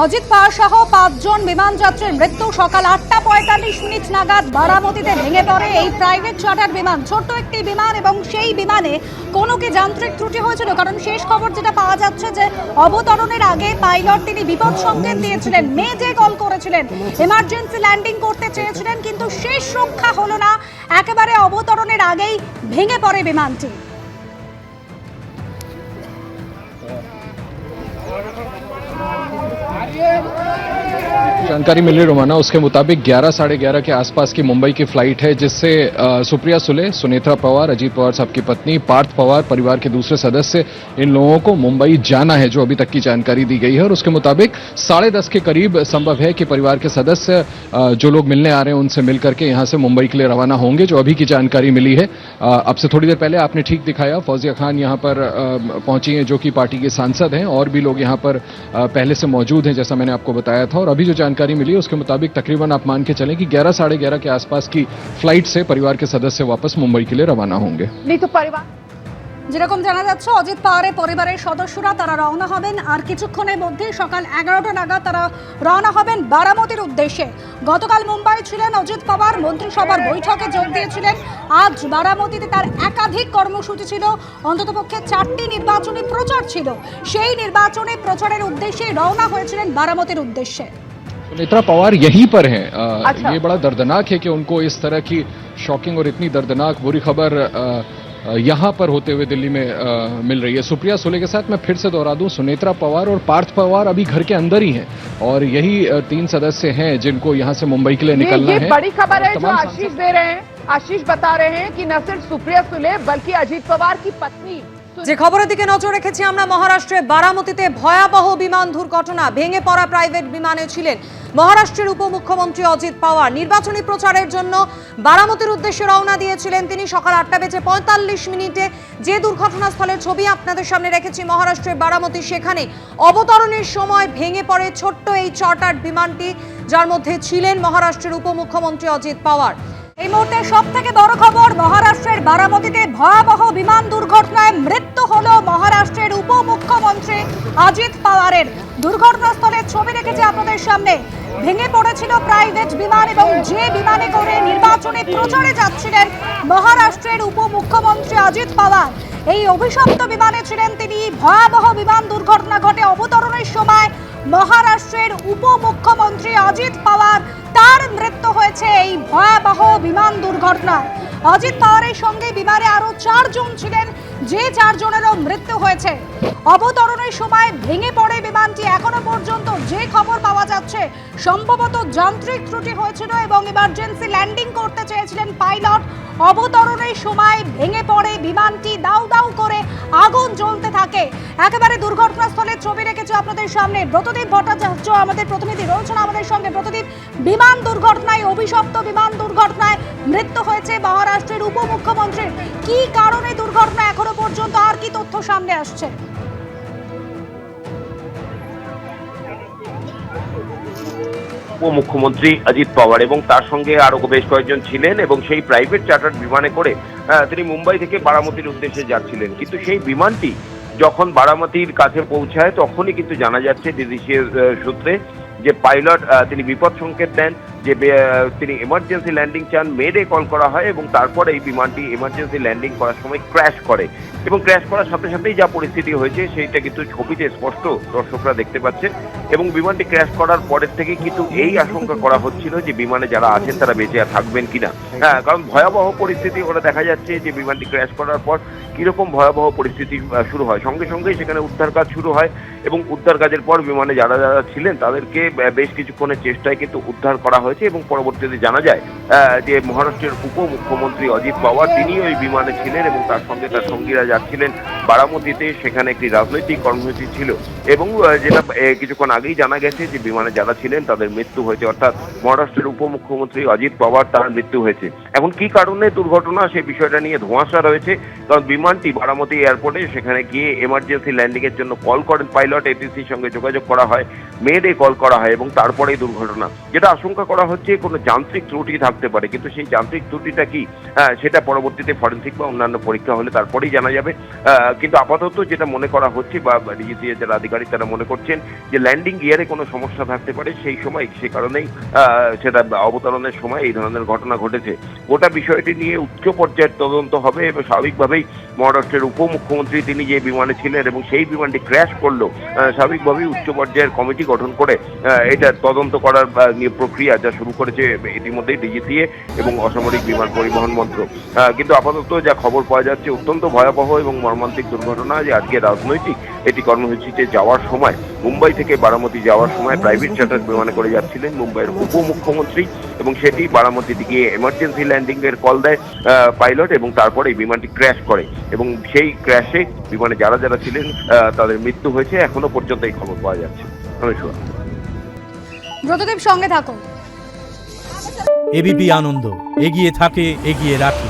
অজিত পাওয়ার সহ 5 জন বিমান যাত্রীর মৃত্যু সকাল 8:45 নাগাদ বারামতিতে ভেঙে পড়ে এই প্রাইভেট চার্টার বিমান। ছোট্ট একটি বিমান এবং সেই বিমানে কোনো কি যান্ত্রিক ত্রুটি হয়েছিল, কারণ শেষ খবর যেটা পাওয়া যাচ্ছে যে অবতরণের আগে পাইলট তিনি বিপদ সংকেত দিয়েছিলেন, মেজে কল করেছিলেন, এমার্জেন্সি ল্যান্ডিং করতে চেয়েছিলেন, কিন্তু শেষ রক্ষা হলো না। একেবারে অবতরণের আগেই ভেঙে পড়ে বিমানটি। जानकारी मिल रही रोमाना, उसके मुताबिक 11 साढ़े 11 के आसपास की मुंबई की फ्लाइट है जिससे सुप्रिया सुले, सुनेत्रा पवार, अजीत पवार साहब की पत्नी, पार्थ पवार परिवार के दूसरे सदस्य, इन लोगों को मुंबई जाना है, जो अभी तक की जानकारी दी गई है। और उसके मुताबिक 10:30 के करीब संभव है कि परिवार के सदस्य जो लोग मिलने आ रहे हैं उनसे मिल करके यहां से मुंबई के लिए रवाना होंगे, जो अभी की जानकारी मिली है। अब से थोड़ी देर पहले आपने ठीक दिखाया, फौजिया खान यहां पर पहुंची हैं, जो कि पार्टी के सांसद हैं, और भी लोग यहां पर पहले से मौजूद हैं, जैसा मैंने आपको बताया था। और अभी जो जानकारी मिली उसके मुताबिक तकरीबन आप मान के चलें कि 11 साढ़े 11 के आसपास की फ्लाइट से परिवार के सदस्य वापस मुंबई के लिए रवाना होंगे। नहीं तो परिवार যেরকম জানা যাচ্ছে অজিত পাওয়ারের পরিবারের সদস্যরা তারা রওনা হবেন, আর কিছুক্ষণের মধ্যেই সকাল 11টা নাগাদ তারা রওনা হবেন বারামতির উদ্দেশ্যে। গতকাল মুম্বাই ছিলেন অজিত পাওয়ার, মন্ত্রিসভার বৈঠকে যোগ দিয়েছিলেন। আজ বারামতিতে তার একাধিক কর্মসূচি ছিল, অন্ততপক্ষে 4টি নির্বাচনী প্রচার ছিল। সেই নির্বাচনী প্রচারের উদ্দেশ্যে রওনা হয়েছিলেন বারামতির উদ্দেশ্যে। सुनेत्रा पवार यहीं पर हैं। ये बड़ा दर्दनाक है कि उनको इस तरह की शॉकिंग और इतनी दर्दनाक बुरी खबर यहां पर होते हुए दिल्ली में मिल रही है। सुप्रिया सुले के साथ मैं फिर से दोहरा दूं, सुनेत्रा पवार और पार्थ पवार अभी घर के अंदर ही हैं, और यही 3 सदस्य हैं जिनको यहां से मुंबई के लिए निकलना है। ये बड़ी खबर है जो आशीष दे रहे हैं। आशीष बता रहे हैं कि न सिर्फ सुप्रिया सुले बल्कि अजीत पवार की पत्नी। যে খবরের দিকে নজর রেখেছি আমরা, মহারাষ্ট্রের বারামতিতে ভয়াবহ বিমান দুর্ঘটনা। ভেঙে পড়া প্রাইভেট বিমানে ছিলেন মহারাষ্ট্রের উপমুখ্যমন্ত্রী অজিত পাওয়ার। নির্বাচনী প্রচারের জন্য বারামতির উদ্দেশ্যে রওনা দিয়েছিলেন তিনি। সকাল 8:45 যে দুর্ঘটনাস্থলের ছবি আপনাদের সামনে রেখেছি মহারাষ্ট্রের বারামতি, সেখানে অবতরণের সময় ভেঙে পড়ে ছোট্ট এই চার্টার্ড বিমানটি, যার মধ্যে ছিলেন মহারাষ্ট্রের উপমুখ্যমন্ত্রী অজিত পাওয়ার। এই মুহূর্তে সব থেকে বড় খবর, মহারাষ্ট্রের বারামতিতে ভয়াবহ বিমান দুর্ঘটনায় মৃত্যু হলো মহারাষ্ট্রের উপমুখ্যমন্ত্রী অজিত পাওয়ারের। দুর্ঘটনাস্থলের ছবি রেখেছি আপনাদের সামনে। ভেঙে পড়েছিল প্রাইভেট বিমান, এবং যে বিমানে করে নির্বাচনী প্রচারে যাচ্ছিলেন মহারাষ্ট্রের উপমুখ্যমন্ত্রী অজিত পাওয়ার, এই অভিশপ্ত বিমানে ছিলেন তিনি। ভয়াবহ বিমান দুর্ঘটনা ঘটে অবতরণের সময়। মহারাষ্ট্রের উপমুখ্যমন্ত্রী অজিত পাওয়ার, তার মৃত্যু হয়েছে এই ভয়াবহ বিমান দুর্ঘটনায়। অজিত পাওয়ারের সঙ্গে বিমানে আরো 4 জন ছিলেন, যে 4 জনেরও মৃত্যু হয়েছে। অবতরণের সময় ভেঙে পড়ে বিমানটি। এখনো পর্যন্ত যে খবর পাওয়া যাচ্ছে, সম্ভবত যান্ত্রিক ত্রুটি হয়েছিল এবং ইমার্জেন্সি ল্যান্ডিং করতে চেয়েছিলেন পাইলট। অবতরণের সময় ভেঙে পড়ে বিমানটি, দাউ দাউ করে আগুন জ্বলতে থাকে। একেবারে দুর্ঘটনাস্থলের ছবি রেখেছে আপনাদের সামনে ব্রতদীপ ভট্টাচার্য, আমাদের প্রতিনিধি রয়েছেন আমাদের সঙ্গে। প্রতিদীপ, বিমান দুর্ঘটনায়, অভিশপ্ত বিমান দুর্ঘটনায় মৃত্যু হয়েছে মহারাষ্ট্রের উপমুখ্যমন্ত্রীর। কি কারণে দুর্ঘটনা এখনো পর্যন্ত, আর কি তথ্য সামনে আসছে? উপমুখ্যমন্ত্রী অজিত পাওয়ার এবং তার সঙ্গে আরো বেশ কয়েকজন ছিলেন, এবং সেই প্রাইভেট চার্টার্ড বিমানে করে তিনি মুম্বাই থেকে বারামতির উদ্দেশ্যে যাচ্ছিলেন। কিন্তু সেই বিমানটি যখন বারামতির কাছে পৌঁছায় তখনই কিন্তু জানা যাচ্ছে ডিজিসিএ সূত্রে যে পাইলট তিনি বিপদ সংকেত দেন, যে তিনি এমার্জেন্সি ল্যান্ডিং চান, মেডে কল করা হয়, এবং তারপরে এই বিমানটি এমার্জেন্সি ল্যান্ডিং করার সময় ক্র্যাশ করে। এবং ক্র্যাশ করার সাথে সাথেই যা পরিস্থিতি হয়েছে সেইটা কিন্তু ছবিতে স্পষ্ট দর্শকরা দেখতে পাচ্ছেন। এবং বিমানটি ক্র্যাশ করার পরের থেকে কিন্তু এই আশঙ্কা করা হচ্ছিল যে বিমানে যারা আছেন তারা বেঁচে থাকবেন কিনা। হ্যাঁ, কারণ ভয়াবহ পরিস্থিতি ওরা দেখা যাচ্ছে যে বিমানটি ক্র্যাশ করার পর কিরকম ভয়াবহ পরিস্থিতি শুরু হয়। সঙ্গে সঙ্গেই সেখানে উদ্ধার কাজ শুরু হয়, এবং উদ্ধার কাজের পর বিমানে যারা যারা ছিলেন তাদেরকে বেশ কিছুক্ষণের চেষ্টায় কিন্তু উদ্ধার করা হয়েছে। এবং পরবর্তীতে জানা যায় যে মহারাষ্ট্রের উপমুখ্যমন্ত্রী অজিত পাওয়ার তিনি ওই বিমানে ছিলেন, এবং তার সঙ্গে তার সঙ্গীরা যাচ্ছিলেন বারামতিতে। সেখানে একটি রাজনৈতিক কর্মসূচি ছিল, এবং যেটা কিছুক্ষণ আগেই জানা গেছে যে বিমানে যারা ছিলেন তাদের মৃত্যু হয়েছে, অর্থাৎ মহারাষ্ট্রের উপমুখ্যমন্ত্রী অজিত পাওয়ার তার মৃত্যু হয়েছে। এখন কি কারণে দুর্ঘটনা সেই বিষয়টা নিয়ে ধোঁয়াশা রয়েছে, কারণ বিমানটি বারামতি এয়ারপোর্টে সেখানে গিয়ে এমার্জেন্সি ল্যান্ডিং এর জন্য কল করেন পাইলট, এটিসির সঙ্গে যোগাযোগ করা হয়, মেডে কল করা হয়, এবং তারপরেই দুর্ঘটনা। যেটা আশঙ্কা করা হচ্ছে কোনো যান্ত্রিক ত্রুটি থাকবে। থাকতে পারে, কিন্তু সেই যান্ত্রিক ত্রুটিটা কি সেটা পরবর্তীতে ফরেনসিক বা অন্যান্য পরীক্ষা হলে তারপরেই জানা যাবে। কিন্তু আপাতত যেটা মনে করা হচ্ছে বা ডিজিসিএ যারা আধিকারিক তারা মনে করছেন যে ল্যান্ডিং গিয়ারে কোনো সমস্যা থাকতে পারে, সেই সময় সে কারণেই সেটা অবতরণের সময় এই ধরনের ঘটনা ঘটেছে। গোটা বিষয়টি নিয়ে উচ্চ পর্যায়ের তদন্ত হবে এবং স্বাভাবিকভাবেই মহারাষ্ট্রের উপমুখ্যমন্ত্রী তিনি যে বিমানে ছিলেন এবং সেই বিমানটি ক্র্যাশ করলো, স্বাভাবিকভাবেই উচ্চ পর্যায়ের কমিটি গঠন করে এটা তদন্ত করার প্রক্রিয়া যা শুরু করেছে ইতিমধ্যেই ডিজিসিএ এবং অসামরিক বিমান পরিবহন মন্ত্রক। কিন্তু আপাতত যা খবর পাওয়া যাচ্ছে অত্যন্ত ভয়াবহ এবং মর্মান্তিক দুর্ঘটনা যে আজকে রাজনৈতিক এটি কর্মসূচিতে যাওয়ার সময় মুম্বাই থেকে বারামতি যাওয়ার সময় প্রাইভেট চার্টার বিমানে করে যাচ্ছিলেন মুম্বাইয়ের উপমুখ্যমন্ত্রী এবং সেটি বারামতিতে গিয়ে এমার্জেন্সি ল্যান্ডিং এর কল দেয় পাইলট এবং তারপরে বিমানটি ক্র্যাশ করে এবং সেই ক্র্যাশে বিমানে যারা যারা ছিলেন তাদের মৃত্যু হয়েছে। এখনো পর্যন্ত এই খবর পাওয়া যাচ্ছে। ব্রতদেব সঙ্গে থাকুন। এবিপি আনন্দ এগিয়ে থাকে, এগিয়ে রাখে।